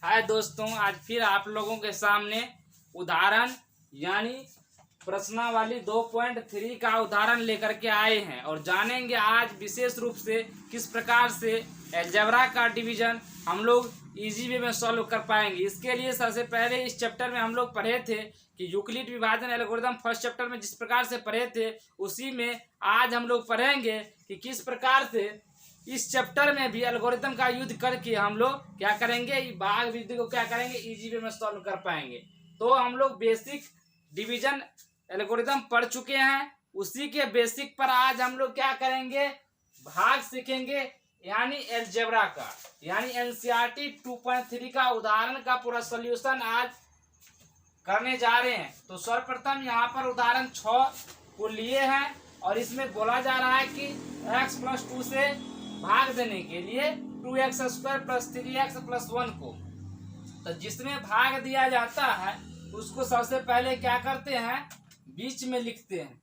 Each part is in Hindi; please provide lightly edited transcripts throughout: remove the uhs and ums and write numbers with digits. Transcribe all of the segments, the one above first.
हाय दोस्तों, आज फिर आप लोगों के सामने उदाहरण यानी प्रश्नावली 2.3 का उदाहरण लेकर के आए हैं और जानेंगे आज विशेष रूप से किस प्रकार से अलजेब्रा का डिवीजन हम लोग इजी वे में सॉल्व कर पाएंगे। इसके लिए सबसे पहले इस चैप्टर में हम लोग पढ़े थे कि यूक्लिड विभाजन एल्गोरिथम फर्स्ट चैप्टर में जिस प्रकार से पढ़े थे उसी में आज हम लोग पढ़ेंगे कि किस प्रकार से इस चैप्टर में भी एल्गोरिथम का यूज करके हम लोग क्या करेंगे, भाग विधि को क्या करेंगे, इजी वे में सॉल्व कर पाएंगे। तो हम लोग बेसिक डिवीजन एल्गोरिथम पढ़ चुके हैं, उसी के बेसिक पर आज हम लोग क्या करेंगे, भाग सीखेंगे यानी अलजेब्रा का यानी एनसीईआरटी 2.3 का उदाहरण का पूरा सॉल्यूशन आज करने जा रहे हैं। तो सर्वप्रथम यहाँ पर उदाहरण 6 को लिए हैं और इसमें बोला जा रहा है कि x+2 से भाग देने के लिए 2x² + 3x + 1 को, तो जिसमें भाग दिया जाता है उसको सबसे पहले क्या करते हैं, बीच में लिखते हैं।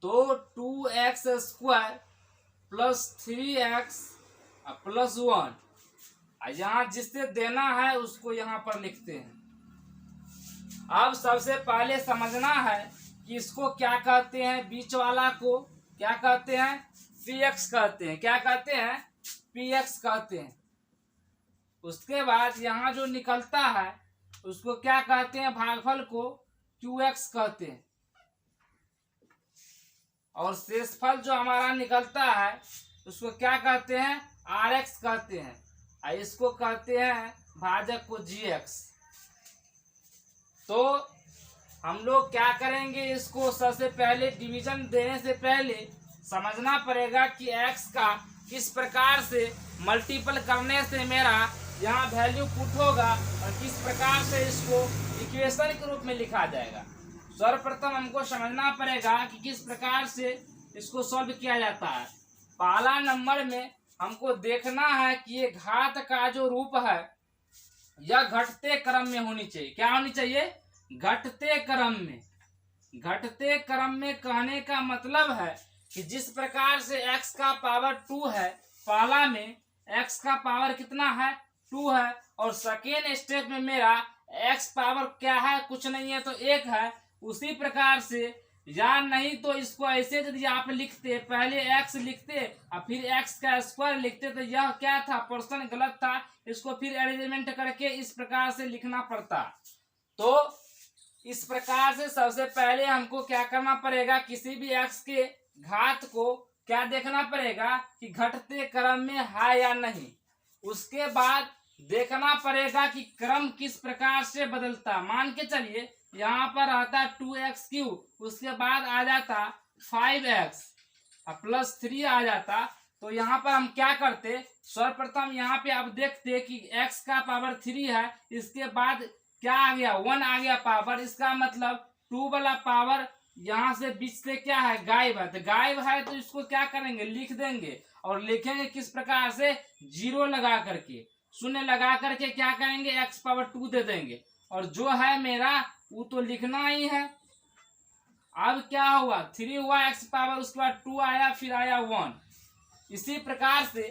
तो 2x² + 3x + 1, यहाँ जिससे देना है उसको यहाँ पर लिखते हैं। अब सबसे पहले समझना है कि इसको क्या कहते हैं, बीच वाला को क्या कहते हैं, px कहते हैं। क्या कहते हैं, px कहते हैं। उसके बाद यहाँ जो निकलता है उसको क्या कहते हैं, भागफल को qx कहते हैं। और शेषफल जो हमारा निकलता है उसको क्या कहते हैं, rx कहते हैं। और इसको कहते हैं भाजक को gx। तो हम लोग क्या करेंगे, इसको सबसे पहले डिवीजन देने से पहले समझना पड़ेगा कि x का किस प्रकार से मल्टीपल करने से मेरा यहाँ वैल्यू पुट होगा और किस प्रकार से इसको इक्वेशन के रूप में लिखा जाएगा। सर्वप्रथम हमको समझना पड़ेगा कि किस प्रकार से इसको सॉल्व किया जाता है। पहला नंबर में हमको देखना है कि ये घात का जो रूप है यह घटते क्रम में होनी चाहिए। क्या होनी चाहिए, घटते क्रम में। घटते क्रम में कहने का मतलब है कि जिस प्रकार से x का पावर 2 है, पहला में x का पावर कितना है, 2 है, और सेकेंड स्टेप में मेरा x पावर क्या है, कुछ नहीं है तो 1 है। उसी प्रकार से या नहीं तो इसको ऐसे यदि आप लिखते, पहले x लिखते और फिर x का स्क्वायर लिखते तो यह क्या था, प्रश्न गलत था। इसको फिर अरेंजमेंट करके इस प्रकार से लिखना पड़ता। तो इस प्रकार से सबसे पहले हमको क्या करना पड़ेगा, किसी भी x के घात को क्या देखना पड़ेगा कि घटते क्रम में है या नहीं। उसके बाद देखना पड़ेगा कि क्रम किस प्रकार से बदलता। मान के चलिए यहाँ पर आता 2x3, उसके बाद आ जाता 5x + 3 आ जाता। तो यहाँ पर हम क्या करते, सर्वप्रथम यहाँ पे आप देखते कि x का पावर 3 है, इसके बाद क्या आ गया, 1 आ गया पावर। इसका मतलब 2 वाला पावर यहाँ से बीच से क्या है, गायब है। तो गायब है तो इसको क्या करेंगे, लिख देंगे। और लिखेंगे किस प्रकार से, 0 लगा करके, 0 लगा करके क्या करेंगे, x⁻2 दे देंगे। और जो है मेरा वो तो लिखना ही है। अब क्या हुआ, 3 हुआ x पावर, उसके बाद 2 आया, फिर आया 1। इसी प्रकार से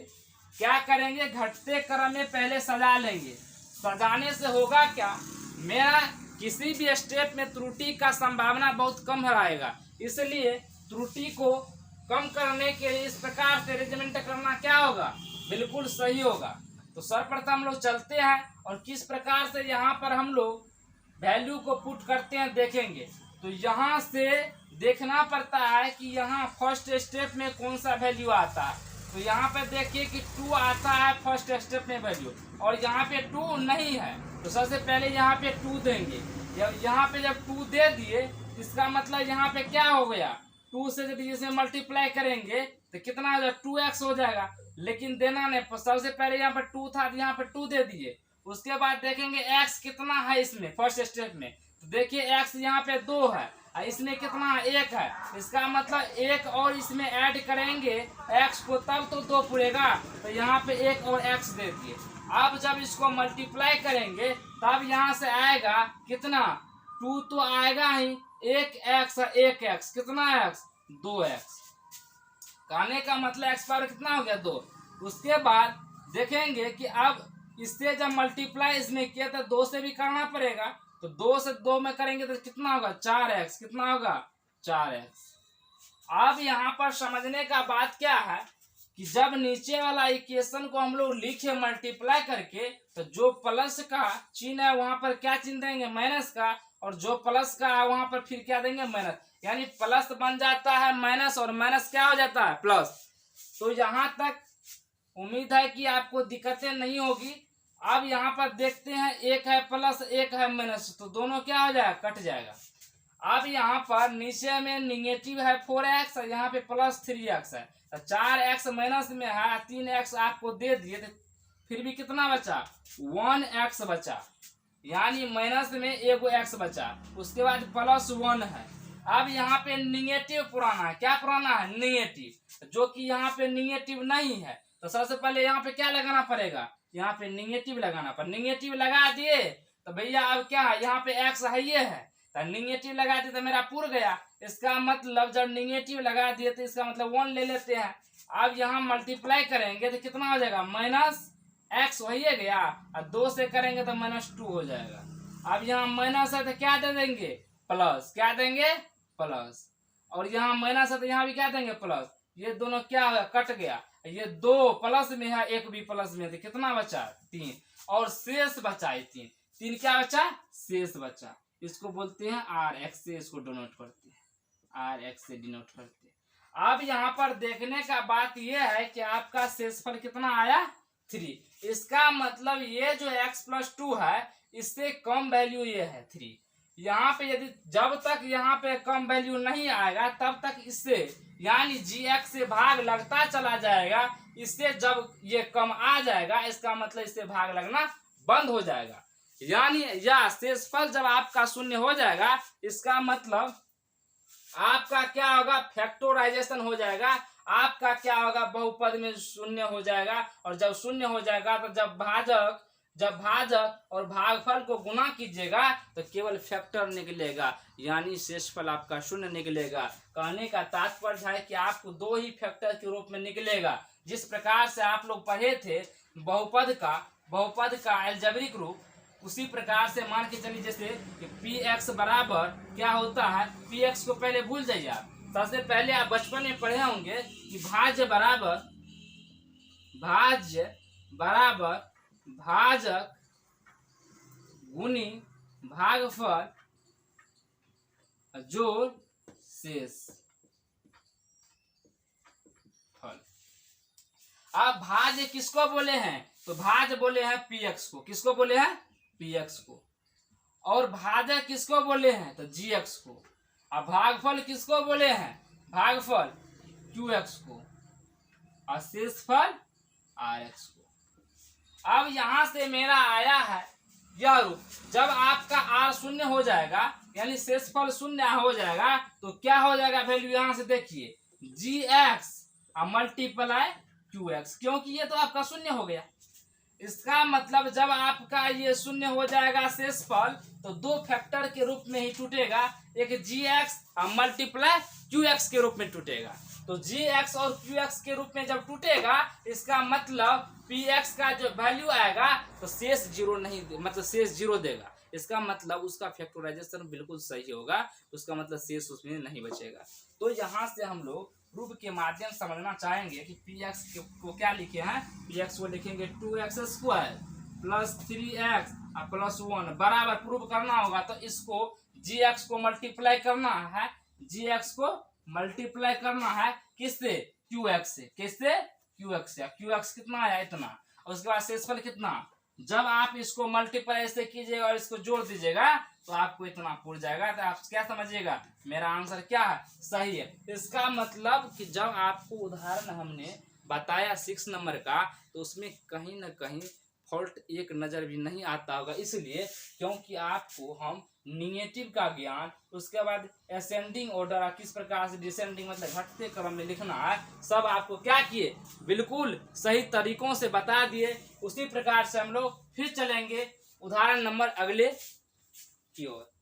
क्या करेंगे, घटते क्रम में पहले सजा लेंगे। सजाने से होगा क्या, मेरा किसी भी स्टेप में त्रुटि का संभावना बहुत कम रहेगा। इसलिए त्रुटि को कम करने के लिए इस प्रकार से अरेंजमेंट करना क्या होगा, बिल्कुल सही होगा। तो सर्वप्रथम हम लोग चलते हैं और किस प्रकार से यहाँ पर हम लोग वैल्यू को पुट करते हैं देखेंगे। तो यहाँ से देखना पड़ता है कि यहाँ फर्स्ट स्टेप में कौन सा वैल्यू आता है। तो यहाँ पे देखिए कि 2 आता है फर्स्ट स्टेप में वैल्यू, और यहाँ पे 2 नहीं है। तो सबसे पहले यहाँ पे 2 देंगे। यहाँ पे जब 2 दे दिए, इसका मतलब यहाँ पे क्या हो गया, 2 से यदि इसे मल्टीप्लाई करेंगे तो कितना हो जाएगा, 2x हो जाएगा। लेकिन देना नहीं, सबसे पहले यहाँ पे 2 था तो यहाँ पे 2 दे दिए। उसके बाद देखेंगे x कितना है इसमें फर्स्ट स्टेप में। तो देखिए x यहाँ पे 2 है और इसमें कितना है, 1 है। इसका मतलब 1 और इसमें ऐड करेंगे x को तब तो 2 पूरेगा। तो यहाँ पे 1 और x दे दिए। अब जब इसको मल्टीप्लाई करेंगे तब यहाँ से आएगा कितना, 2 तो आएगा ही, 1x 1x, कितना x, 2x। कहने का मतलब x पावर कितना हो गया, 2। उसके बाद देखेंगे कि अब इससे जब मल्टीप्लाई इसमें किया तो 2 से भी करना पड़ेगा, तो 2 से 2 में करेंगे तो कितना होगा 4x, कितना होगा 4x। अब यहाँ पर समझने का बात क्या है कि जब नीचे वाला इक्वेशन को हम लोग लिखे मल्टीप्लाई करके, तो जो प्लस का चिन्ह है वहां पर क्या चिन्ह देंगे माइनस का, और जो प्लस का है वहां पर फिर क्या देंगे माइनस, यानी प्लस बन जाता है माइनस और माइनस क्या हो जाता है प्लस। तो यहाँ तक उम्मीद है कि आपको दिक्कतें नहीं होगी। अब यहाँ पर देखते हैं एक है प्लस एक है माइनस, तो दोनों क्या हो जाएगा कट जाएगा। अब यहाँ पर नीचे में निगेटिव है 4x और यहाँ पे प्लस 3x है, तो 4x माइनस में है 3x आपको दे दिए, तो फिर भी कितना बचा 1x बचा, यानी माइनस में एगो x बचा, उसके बाद प्लस 1 है। अब यहाँ पे निगेटिव पुराना है, क्या पुराना है निगेटिव, जो कि यहाँ पे निगेटिव नहीं है, तो सबसे पहले यहाँ पे क्या लगाना पड़ेगा, यहाँ पे निगेटिव लगाना पर निगेटिव लगा दिए तो भैया अब क्या है यहाँ पे x है ये है, तो निगेटिव लगा दिए तो मेरा पूर गया। इसका मतलब जब निगेटिव लगा दिए तो इसका मतलब 1 ले लेते हैं। अब यहाँ मल्टीप्लाई करेंगे तो कितना हो जाएगा माइनस x वही गया, और 2 से करेंगे तो -2 हो जाएगा। अब यहाँ माइनस है तो क्या दे देंगे प्लस, क्या देंगे प्लस, और यहाँ माइनस है तो यहाँ भी क्या देंगे प्लस, ये दोनों क्या होगा कट गया, ये 2 प्लस में है एक भी प्लस में, तो कितना बचा 3, और शेष बचा 3 क्या बचा शेष बचा। इसको बोलते हैं rx से इसको डिनोट करते हैं, rx से डिनोट करते हैं। अब यहाँ पर देखने का बात यह है कि आपका शेषफल कितना आया 3, इसका मतलब ये जो x + 2 है इससे कम वैल्यू ये है 3। यहाँ पे यदि जब तक यहाँ पे कम वैल्यू नहीं आएगा तब तक इससे यानी gx से भाग लगता चला जाएगा, इससे जब ये कम आ जाएगा इसका मतलब इससे भाग लगना बंद हो जाएगा, यानी या शेषफल जब आपका 0 हो जाएगा इसका मतलब आपका क्या होगा फैक्टराइजेशन हो जाएगा, आपका क्या होगा बहुपद में 0 हो जाएगा, और जब 0 हो जाएगा तो जब भाजक और भागफल को गुना कीजिएगा तो केवल फैक्टर निकलेगा, यानी शेषफल आपका 0 निकलेगा। कहने का तात्पर्य है कि आपको 2 ही फैक्टर के रूप में निकलेगा। जिस प्रकार से आप लोग पढ़े थे बहुपद का अलजेब्रिक रूप, उसी प्रकार से मान के चलिए जैसे कि px बराबर क्या होता है, px को पहले भूल जाइए आप, सबसे पहले आप बचपन में पढ़े होंगे कि भाज्य बराबर भाजक गुनी भागफल जोड़ शेष फल। अब भाज्य किसको बोले हैं, तो भाज्य बोले हैं px को, किसको बोले हैं px को, और भाजक किसको बोले हैं तो gx को, अब भागफल किसको बोले हैं भागफल qx को, और शेषफल rx को। अब यहां से मेरा आया है यह रूप, जब आपका r 0 हो जाएगा यानी शेषफल 0 हो जाएगा तो क्या हो जाएगा वैल्यू, यहां से देखिए gx मल्टीप्लाई qx, क्योंकि ये तो आपका 0 हो गया। इसका मतलब जब आपका ये 0 हो जाएगा शेषफल तो 2 फैक्टर के रूप में ही टूटेगा, एक gx मल्टीप्लाई qx के रूप में टूटेगा। तो gx और qx के रूप में जब टूटेगा इसका मतलब px का जो वैल्यू आएगा तो शेष 0 नहीं, मतलब शेष 0 देगा, इसका मतलब उसका फैक्टराइजेशन बिल्कुल सही होगा, उसका मतलब शेष उसमें नहीं बचेगा। तो यहाँ से हम लोग प्रूफ के माध्यम समझना चाहेंगे कि px को क्या लिखे हैं, px को लिखेंगे 2x² प्लस 3x प्लस 1 बराबर प्रूफ करना होगा, तो इसको gx को मल्टीप्लाई करना है, gx को मल्टीप्लाई करना है किससे qx से, किससे qx से, qx कितना आया इतना, और उसके बाद शेषफल कितना, जब आप इसको मल्टीप्लाई ऐसे कीजिएगा और इसको जोड़ दीजिएगा तो आपको इतना पूर जाएगा। तो आप क्या समझिएगा मेरा आंसर क्या है सही है। इसका मतलब कि जब आपको उदाहरण हमने बताया 6 नंबर का तो उसमें कहीं ना कहीं फॉल्ट एक नज़र भी नहीं आता होगा, इसलिए क्योंकि आपको हम निगेटिव का ज्ञान, उसके बाद असेंडिंग ऑर्डर किस प्रकार से डिसेंडिंग मतलब घटते क्रम में लिखना है, सब आपको क्या किए बिल्कुल सही तरीकों से बता दिए। उसी प्रकार से हम लोग फिर चलेंगे उदाहरण नंबर अगले की ओर।